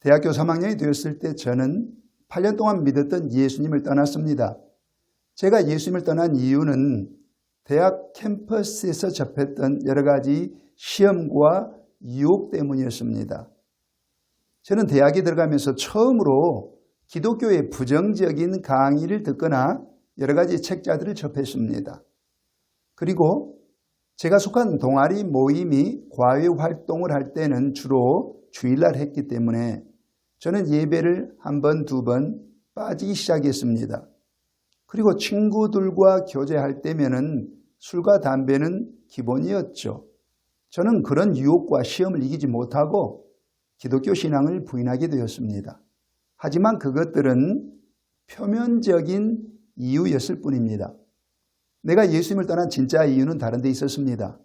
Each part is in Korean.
대학교 3학년이 되었을 때 저는 8년 동안 믿었던 예수님을 떠났습니다. 제가 예수님을 떠난 이유는 대학 캠퍼스에서 접했던 여러 가지 시험과 유혹 때문이었습니다. 저는 대학에 들어가면서 처음으로 기독교의 부정적인 강의를 듣거나 여러 가지 책자들을 접했습니다. 그리고 제가 속한 동아리 모임이 과외 활동을 할 때는 주로 주일날 했기 때문에 저는 예배를 한 번, 두 번 빠지기 시작했습니다. 그리고 친구들과 교제할 때면은 술과 담배는 기본이었죠. 저는 그런 유혹과 시험을 이기지 못하고 기독교 신앙을 부인하게 되었습니다. 하지만 그것들은 표면적인 이유였을 뿐입니다. 내가 예수님을 떠난 진짜 이유는 다른 데 있었습니다.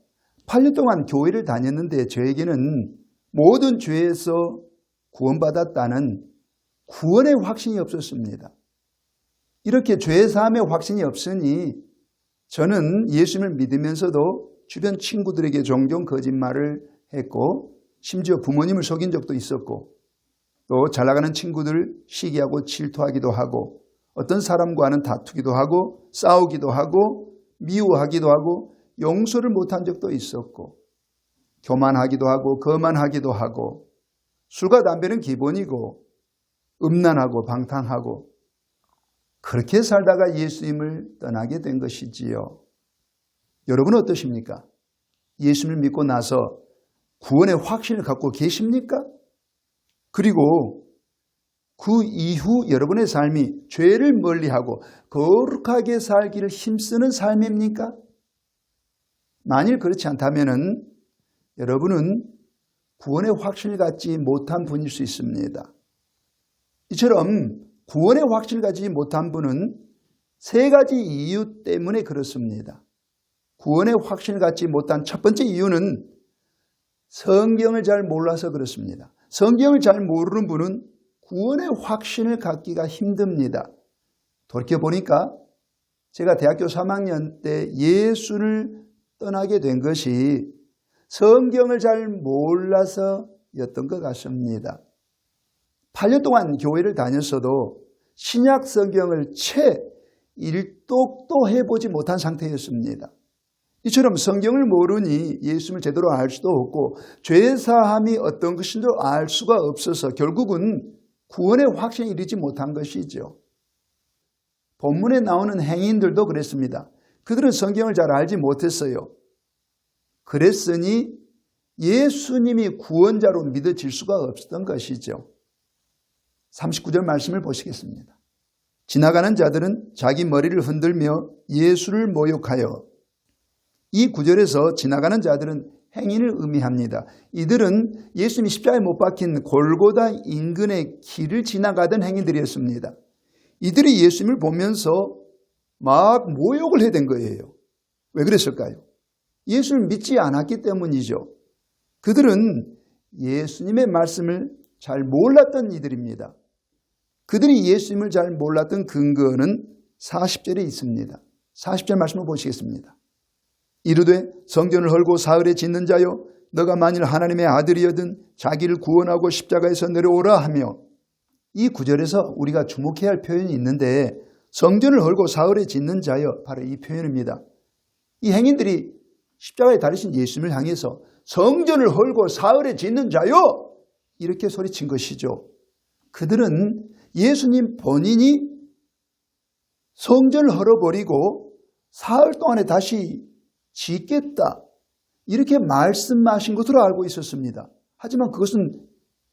8년 동안 교회를 다녔는데 저에게는 모든 죄에서 구원받았다는 구원의 확신이 없었습니다. 이렇게 죄 사함의 확신이 없으니 저는 예수님을 믿으면서도 주변 친구들에게 종종 거짓말을 했고 심지어 부모님을 속인 적도 있었고 또 잘나가는 친구들 시기하고 질투하기도 하고 어떤 사람과는 다투기도 하고 싸우기도 하고 미워하기도 하고 용서를 못한 적도 있었고 교만하기도 하고 거만하기도 하고 술과 담배는 기본이고 음란하고 방탕하고 그렇게 살다가 예수님을 떠나게 된 것이지요. 여러분은 어떠십니까? 예수님을 믿고 나서 구원의 확신을 갖고 계십니까? 그리고 그 이후 여러분의 삶이 죄를 멀리하고 거룩하게 살기를 힘쓰는 삶입니까? 만일 그렇지 않다면 여러분은 구원의 확신을 갖지 못한 분일 수 있습니다. 이처럼 구원의 확신을 가지지 못한 분은 세 가지 이유 때문에 그렇습니다. 구원의 확신을 갖지 못한 첫 번째 이유는 성경을 잘 몰라서 그렇습니다. 성경을 잘 모르는 분은 구원의 확신을 갖기가 힘듭니다. 돌이켜보니까 제가 대학교 3학년 때 예수를 떠나게 된 것이 성경을 잘 몰라서였던 것 같습니다. 8년 동안 교회를 다녔어도 신약 성경을 채 일독도 해보지 못한 상태였습니다. 이처럼 성경을 모르니 예수님을 제대로 알 수도 없고 죄사함이 어떤 것인지도 알 수가 없어서 결국은 구원의 확신에 이르지 못한 것이죠. 본문에 나오는 행인들도 그랬습니다. 그들은 성경을 잘 알지 못했어요. 그랬으니 예수님이 구원자로 믿어질 수가 없었던 것이죠. 39절 말씀을 보시겠습니다. 지나가는 자들은 자기 머리를 흔들며 예수를 모욕하여, 이 구절에서 지나가는 자들은 행인을 의미합니다. 이들은 예수님이 십자가에 못 박힌 골고다 인근의 길을 지나가던 행인들이었습니다. 이들이 예수님을 보면서 막 모욕을 해댄 거예요. 왜 그랬을까요? 예수를 믿지 않았기 때문이죠. 그들은 예수님의 말씀을 잘 몰랐던 이들입니다. 그들이 예수님을 잘 몰랐던 근거는 40절에 있습니다. 40절 말씀을 보시겠습니다. 이르되 성전을 헐고 사흘에 짓는 자여 너가 만일 하나님의 아들이여든 자기를 구원하고 십자가에서 내려오라 하며, 이 구절에서 우리가 주목해야 할 표현이 있는데 성전을 헐고 사흘에 짓는 자여, 바로 이 표현입니다. 이 행인들이 십자가에 달리신 예수님을 향해서 성전을 헐고 사흘에 짓는 자여 이렇게 소리친 것이죠. 그들은 예수님 본인이 성전을 헐어버리고 사흘 동안에 다시 짓겠다 이렇게 말씀하신 것으로 알고 있었습니다. 하지만 그것은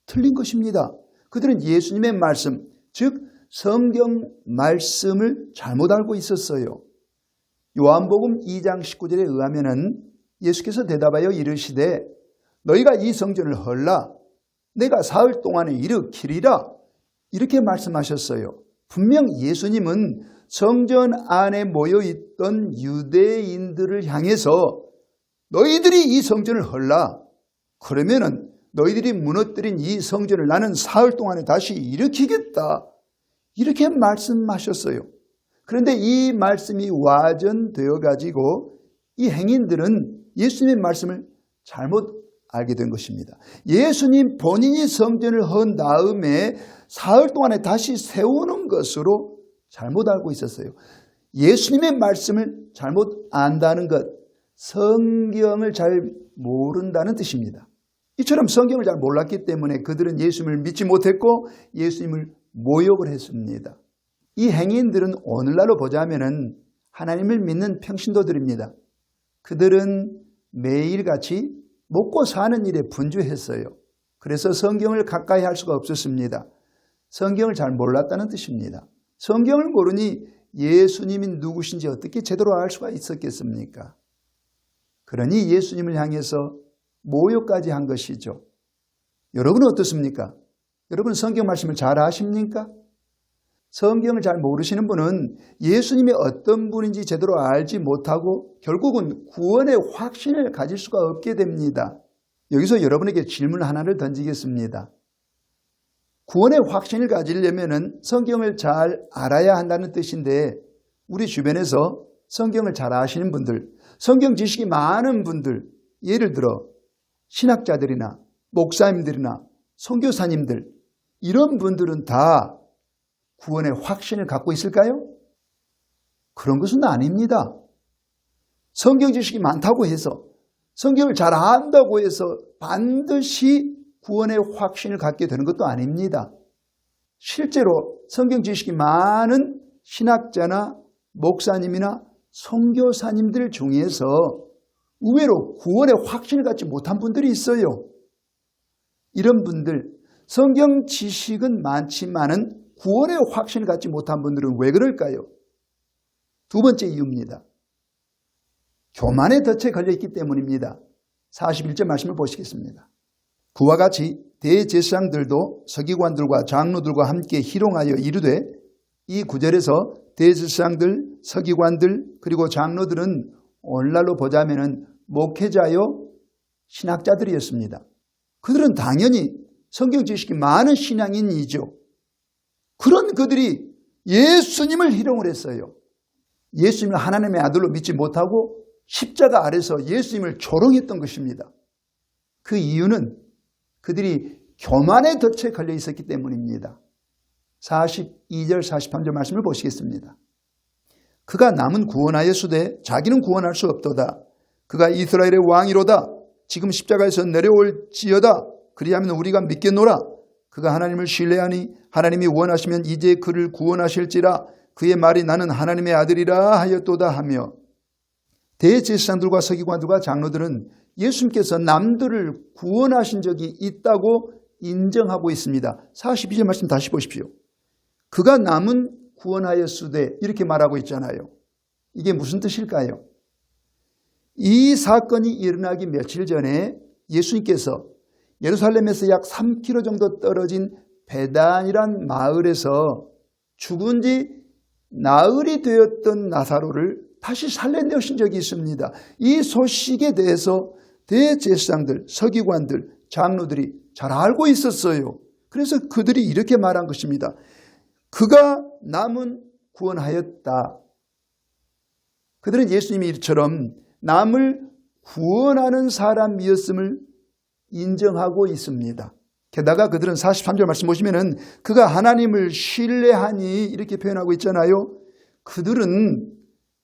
틀린 것입니다. 그들은 예수님의 말씀, 즉 성경 말씀을 잘못 알고 있었어요. 요한복음 2장 19절에 의하면 예수께서 대답하여 이르시되 너희가 이 성전을 헐라 내가 사흘 동안에 일으키리라 이렇게 말씀하셨어요. 분명 예수님은 성전 안에 모여있던 유대인들을 향해서 너희들이 이 성전을 헐라, 그러면은 너희들이 무너뜨린 이 성전을 나는 사흘 동안에 다시 일으키겠다 이렇게 말씀하셨어요. 그런데 이 말씀이 와전되어 가지고 이 행인들은 예수님의 말씀을 잘못 알게 된 것입니다. 예수님 본인이 성전을 헌 다음에 사흘 동안에 다시 세우는 것으로 잘못 알고 있었어요. 예수님의 말씀을 잘못 안다는 것, 성경을 잘 모른다는 뜻입니다. 이처럼 성경을 잘 몰랐기 때문에 그들은 예수님을 믿지 못했고 예수님을 모욕을 했습니다. 이 행인들은 오늘날로 보자면 하나님을 믿는 평신도들입니다. 그들은 매일같이 먹고 사는 일에 분주했어요. 그래서 성경을 가까이 할 수가 없었습니다. 성경을 잘 몰랐다는 뜻입니다. 성경을 모르니 예수님이 누구신지 어떻게 제대로 알 수가 있었겠습니까? 그러니 예수님을 향해서 모욕까지 한 것이죠. 여러분은 어떻습니까? 여러분 성경 말씀을 잘 아십니까? 성경을 잘 모르시는 분은 예수님이 어떤 분인지 제대로 알지 못하고 결국은 구원의 확신을 가질 수가 없게 됩니다. 여기서 여러분에게 질문 하나를 던지겠습니다. 구원의 확신을 가지려면 성경을 잘 알아야 한다는 뜻인데 우리 주변에서 성경을 잘 아시는 분들, 성경 지식이 많은 분들, 예를 들어 신학자들이나 목사님들이나 선교사님들, 이런 분들은 다 구원의 확신을 갖고 있을까요? 그런 것은 아닙니다. 성경 지식이 많다고 해서, 성경을 잘 안다고 해서 반드시 구원의 확신을 갖게 되는 것도 아닙니다. 실제로 성경 지식이 많은 신학자나 목사님이나 선교사님들 중에서 의외로 구원의 확신을 갖지 못한 분들이 있어요. 이런 분들, 성경 지식은 많지만은 구원의 확신을 갖지 못한 분들은 왜 그럴까요? 두 번째 이유입니다. 교만의 덫에 걸려있기 때문입니다. 41절 말씀을 보시겠습니다. 그와 같이 대제사장들도 서기관들과 장로들과 함께 희롱하여 이르되, 이 구절에서 대제사장들, 서기관들 그리고 장로들은 오늘날로 보자면 목회자요 신학자들이었습니다. 그들은 당연히 성경 지식이 많은 신앙인이죠. 그런 그들이 예수님을 희롱을 했어요. 예수님을 하나님의 아들로 믿지 못하고 십자가 아래서 예수님을 조롱했던 것입니다. 그 이유는 그들이 교만의 덫에 걸려 있었기 때문입니다. 42절 43절 말씀을 보시겠습니다. 그가 남은 구원하였으되 자기는 구원할 수 없도다. 그가 이스라엘의 왕이로다. 지금 십자가에서 내려올지어다. 그리하면 우리가 믿겠노라. 그가 하나님을 신뢰하니 하나님이 원하시면 이제 그를 구원하실지라. 그의 말이 나는 하나님의 아들이라 하였도다 하며, 대제사장들과 서기관들과 장로들은 예수님께서 남들을 구원하신 적이 있다고 인정하고 있습니다. 42절 말씀 다시 보십시오. 그가 남은 구원하였으되 이렇게 말하고 있잖아요. 이게 무슨 뜻일까요? 이 사건이 일어나기 며칠 전에 예수님께서 예루살렘에서 약 3km 정도 떨어진 베단이란 마을에서 죽은 지 나흘이 되었던 나사로를 다시 살려내신 적이 있습니다. 이 소식에 대해서 대제사장들, 서기관들, 장로들이 잘 알고 있었어요. 그래서 그들이 이렇게 말한 것입니다. 그가 남은 구원하였다. 그들은 예수님이 이처럼 남을 구원하는 사람이었음을 인정하고 있습니다. 게다가 그들은 43절 말씀 보시면은 그가 하나님을 신뢰하니 이렇게 표현하고 있잖아요. 그들은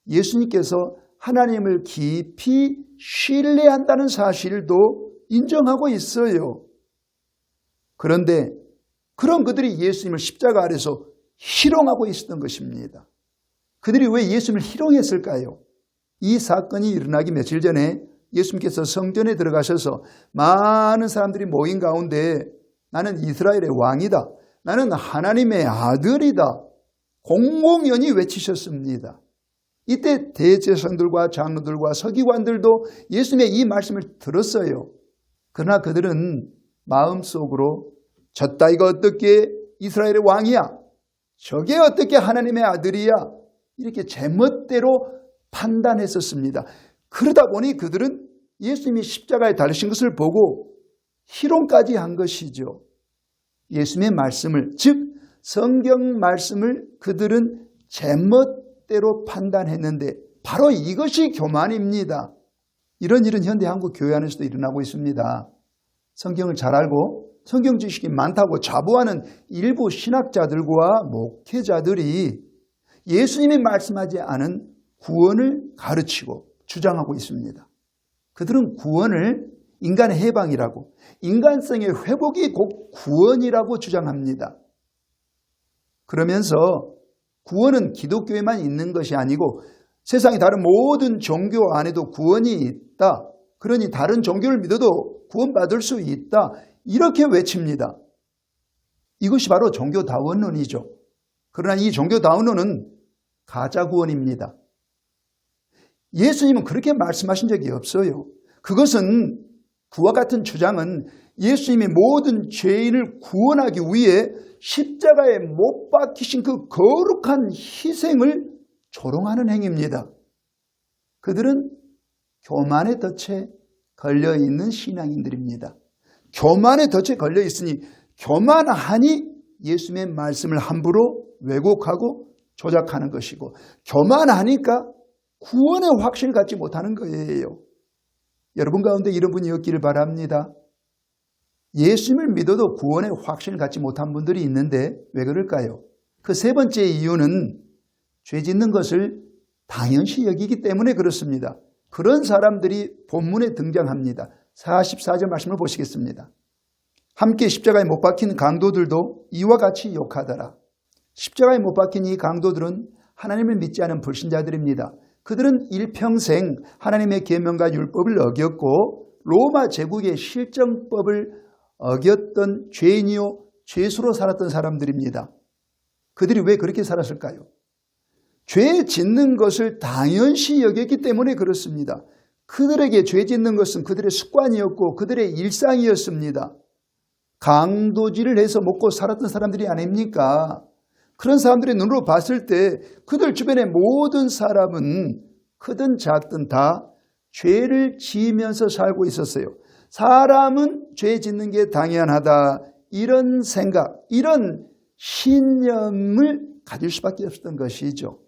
예수님께서 하나님을 깊이 신뢰한다는 사실도 인정하고 있어요. 그런데 그런 그들이 예수님을 십자가 아래서 희롱하고 있었던 것입니다. 그들이 왜 예수님을 희롱했을까요? 이 사건이 일어나기 며칠 전에 예수님께서 성전에 들어가셔서 많은 사람들이 모인 가운데 나는 이스라엘의 왕이다. 나는 하나님의 아들이다. 공공연히 외치셨습니다. 이때 대제사장들과 장로들과 서기관들도 예수님의 이 말씀을 들었어요. 그러나 그들은 마음속으로 졌다 이거 어떻게 이스라엘의 왕이야? 저게 어떻게 하나님의 아들이야? 이렇게 제멋대로 판단했었습니다. 그러다 보니 그들은 예수님이 십자가에 달리신 것을 보고 희롱까지 한 것이죠. 예수님의 말씀을, 즉 성경 말씀을 그들은 제멋대로 판단했는데 바로 이것이 교만입니다. 이런 일은 현대 한국 교회 안에서도 일어나고 있습니다. 성경을 잘 알고 성경 지식이 많다고 자부하는 일부 신학자들과 목회자들이 예수님이 말씀하지 않은 구원을 가르치고 주장하고 있습니다. 그들은 구원을 인간의 해방이라고, 인간성의 회복이 곧 구원이라고 주장합니다. 그러면서 구원은 기독교에만 있는 것이 아니고 세상의 다른 모든 종교 안에도 구원이 있다. 그러니 다른 종교를 믿어도 구원받을 수 있다. 이렇게 외칩니다. 이것이 바로 종교다원론이죠. 그러나 이 종교다원론은 가짜 구원입니다. 예수님은 그렇게 말씀하신 적이 없어요. 그것은 그와 같은 주장은 예수님이 모든 죄인을 구원하기 위해 십자가에 못 박히신 그 거룩한 희생을 조롱하는 행위입니다. 그들은 교만의 덫에 걸려있는 신앙인들입니다. 교만의 덫에 걸려있으니 교만하니 예수님의 말씀을 함부로 왜곡하고 조작하는 것이고, 교만하니까 구원의 확신을 갖지 못하는 거예요. 여러분 가운데 이런 분이 없기를 바랍니다. 예수님을 믿어도 구원의 확신을 갖지 못한 분들이 있는데 왜 그럴까요? 그 세 번째 이유는 죄 짓는 것을 당연시 여기기 때문에 그렇습니다. 그런 사람들이 본문에 등장합니다. 44절 말씀을 보시겠습니다. 함께 십자가에 못 박힌 강도들도 이와 같이 욕하더라. 십자가에 못 박힌 이 강도들은 하나님을 믿지 않은 불신자들입니다. 그들은 일평생 하나님의 계명과 율법을 어겼고 로마 제국의 실정법을 어겼던 죄인이요 죄수로 살았던 사람들입니다. 그들이 왜 그렇게 살았을까요? 죄 짓는 것을 당연시 여겼기 때문에 그렇습니다. 그들에게 죄 짓는 것은 그들의 습관이었고 그들의 일상이었습니다. 강도질을 해서 먹고 살았던 사람들이 아닙니까? 그런 사람들의 눈으로 봤을 때 그들 주변의 모든 사람은 크든 작든 다 죄를 지으면서 살고 있었어요. 사람은 죄 짓는 게 당연하다. 이런 생각, 이런 신념을 가질 수밖에 없었던 것이죠.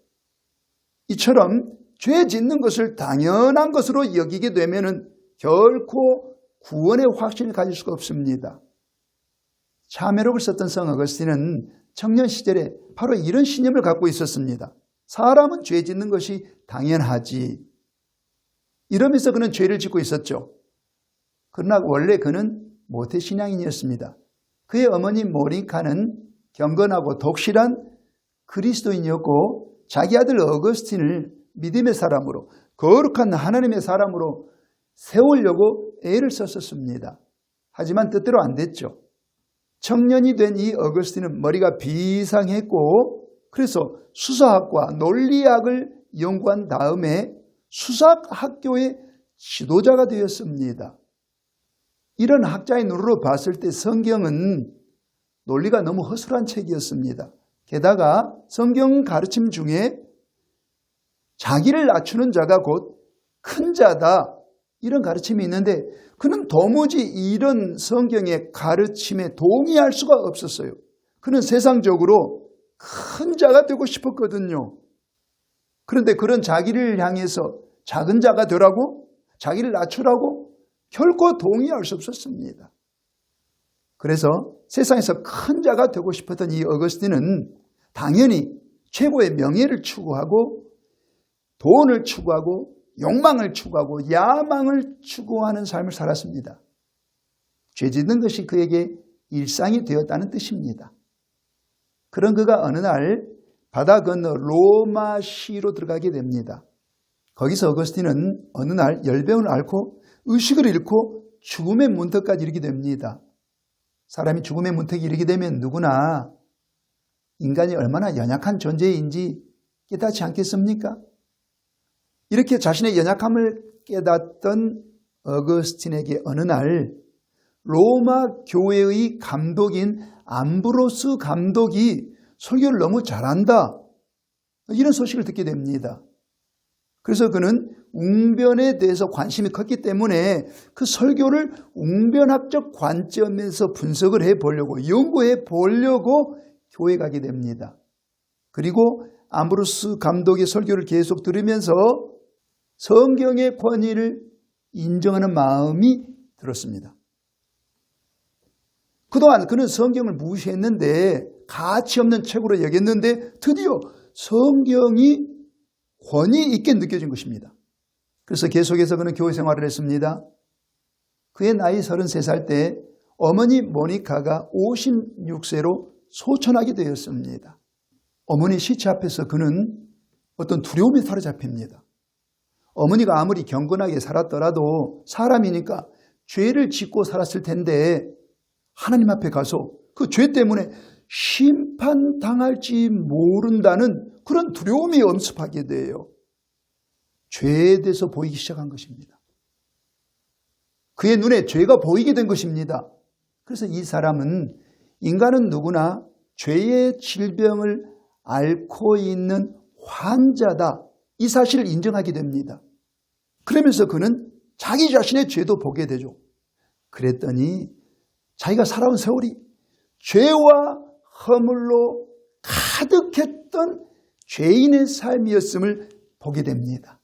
이처럼 죄 짓는 것을 당연한 것으로 여기게 되면 결코 구원의 확신을 가질 수가 없습니다. 참회록을 썼던 성 어거스틴은 청년 시절에 바로 이런 신념을 갖고 있었습니다. 사람은 죄 짓는 것이 당연하지. 이러면서 그는 죄를 짓고 있었죠. 그러나 원래 그는 모태신앙인이었습니다. 그의 어머니 모니카는 경건하고 독실한 그리스도인이었고 자기 아들 어거스틴을 믿음의 사람으로, 거룩한 하나님의 사람으로 세우려고 애를 썼었습니다. 하지만 뜻대로 안 됐죠. 청년이 된 이 어거스틴은 머리가 비상했고 그래서 수사학과 논리학을 연구한 다음에 수사학교의 지도자가 되었습니다. 이런 학자의 눈으로 봤을 때 성경은 논리가 너무 허술한 책이었습니다. 게다가 성경 가르침 중에 자기를 낮추는 자가 곧 큰 자다 이런 가르침이 있는데 그는 도무지 이런 성경의 가르침에 동의할 수가 없었어요. 그는 세상적으로 큰 자가 되고 싶었거든요. 그런데 그런 자기를 향해서 작은 자가 되라고, 자기를 낮추라고 결코 동의할 수 없었습니다. 그래서 세상에서 큰 자가 되고 싶었던 이 어거스틴은 당연히 최고의 명예를 추구하고 돈을 추구하고 욕망을 추구하고 야망을 추구하는 삶을 살았습니다. 죄 짓는 것이 그에게 일상이 되었다는 뜻입니다. 그런 그가 어느 날 바다 건너 로마시로 들어가게 됩니다. 거기서 어거스틴은 어느 날 열병을 앓고 의식을 잃고 죽음의 문턱까지 이르게 됩니다. 사람이 죽음의 문턱에 이르게 되면 누구나 인간이 얼마나 연약한 존재인지 깨닫지 않겠습니까? 이렇게 자신의 연약함을 깨닫던 어거스틴에게 어느 날 로마 교회의 감독인 암브로스 감독이 설교를 너무 잘한다. 이런 소식을 듣게 됩니다. 그래서 그는 웅변에 대해서 관심이 컸기 때문에 그 설교를 웅변학적 관점에서 분석을 해보려고 연구해 보려고 교회에 가게 됩니다. 그리고 암브로스 감독의 설교를 계속 들으면서 성경의 권위를 인정하는 마음이 들었습니다. 그동안 그는 성경을 무시했는데 가치 없는 책으로 여겼는데 드디어 성경이 권위 있게 느껴진 것입니다. 그래서 계속해서 그는 교회 생활을 했습니다. 그의 나이 33살 때 어머니 모니카가 56세로 소천하게 되었습니다. 어머니 시체 앞에서 그는 어떤 두려움에 사로잡힙니다. 어머니가 아무리 경건하게 살았더라도 사람이니까 죄를 짓고 살았을 텐데 하나님 앞에 가서 그 죄 때문에 심판당할지 모른다는 그런 두려움이 엄습하게 돼요. 죄에 대해서 보이기 시작한 것입니다. 그의 눈에 죄가 보이게 된 것입니다. 그래서 이 사람은 인간은 누구나 죄의 질병을 앓고 있는 환자다. 이 사실을 인정하게 됩니다. 그러면서 그는 자기 자신의 죄도 보게 되죠. 그랬더니 자기가 살아온 세월이 죄와 허물로 가득했던 죄인의 삶이었음을 보게 됩니다.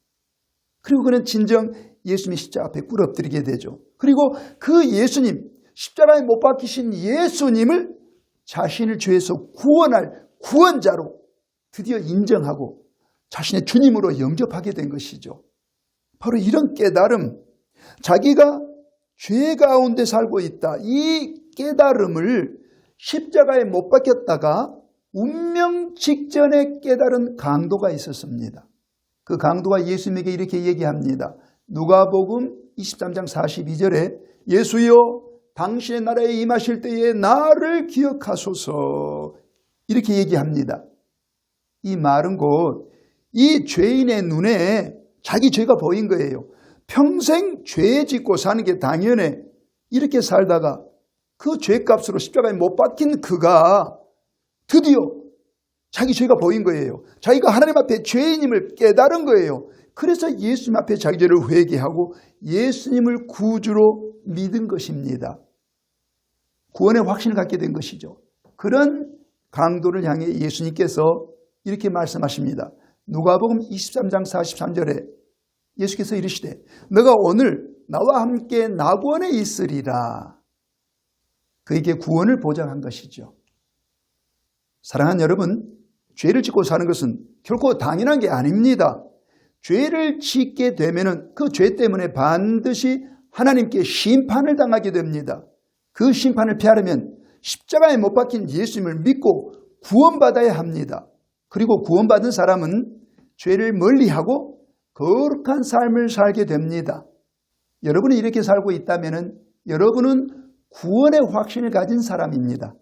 그리고 그는 진정 예수님의 십자가 앞에 꿇어엎드리게 되죠. 그리고 그 예수님, 십자가에 못 박히신 예수님을 자신을 죄에서 구원할 구원자로 드디어 인정하고 자신의 주님으로 영접하게 된 것이죠. 바로 이런 깨달음, 자기가 죄 가운데 살고 있다. 이 깨달음을 십자가에 못 박혔다가 운명 직전에 깨달은 강도가 있었습니다. 그 강도가 예수님에게 이렇게 얘기합니다. 누가복음 23장 42절에 예수여 당신의 나라에 임하실 때에 나를 기억하소서 이렇게 얘기합니다. 이 말은 곧 이 죄인의 눈에 자기 죄가 보인 거예요. 평생 죄 짓고 사는 게 당연해. 이렇게 살다가 그 죄값으로 십자가에 못 박힌 그가 드디어 자기 죄가 보인 거예요. 자기가 하나님 앞에 죄인임을 깨달은 거예요. 그래서 예수님 앞에 자기 죄를 회개하고 예수님을 구주로 믿은 것입니다. 구원의 확신을 갖게 된 것이죠. 그런 강도를 향해 예수님께서 이렇게 말씀하십니다. 누가복음 23장 43절에 예수께서 이르시되 너가 오늘 나와 함께 낙원에 있으리라. 그에게 구원을 보장한 것이죠. 사랑하는 여러분, 죄를 짓고 사는 것은 결코 당연한 게 아닙니다. 죄를 짓게 되면 그 죄 때문에 반드시 하나님께 심판을 당하게 됩니다. 그 심판을 피하려면 십자가에 못 박힌 예수님을 믿고 구원받아야 합니다. 그리고 구원받은 사람은 죄를 멀리하고 거룩한 삶을 살게 됩니다. 여러분이 이렇게 살고 있다면 여러분은 구원의 확신을 가진 사람입니다.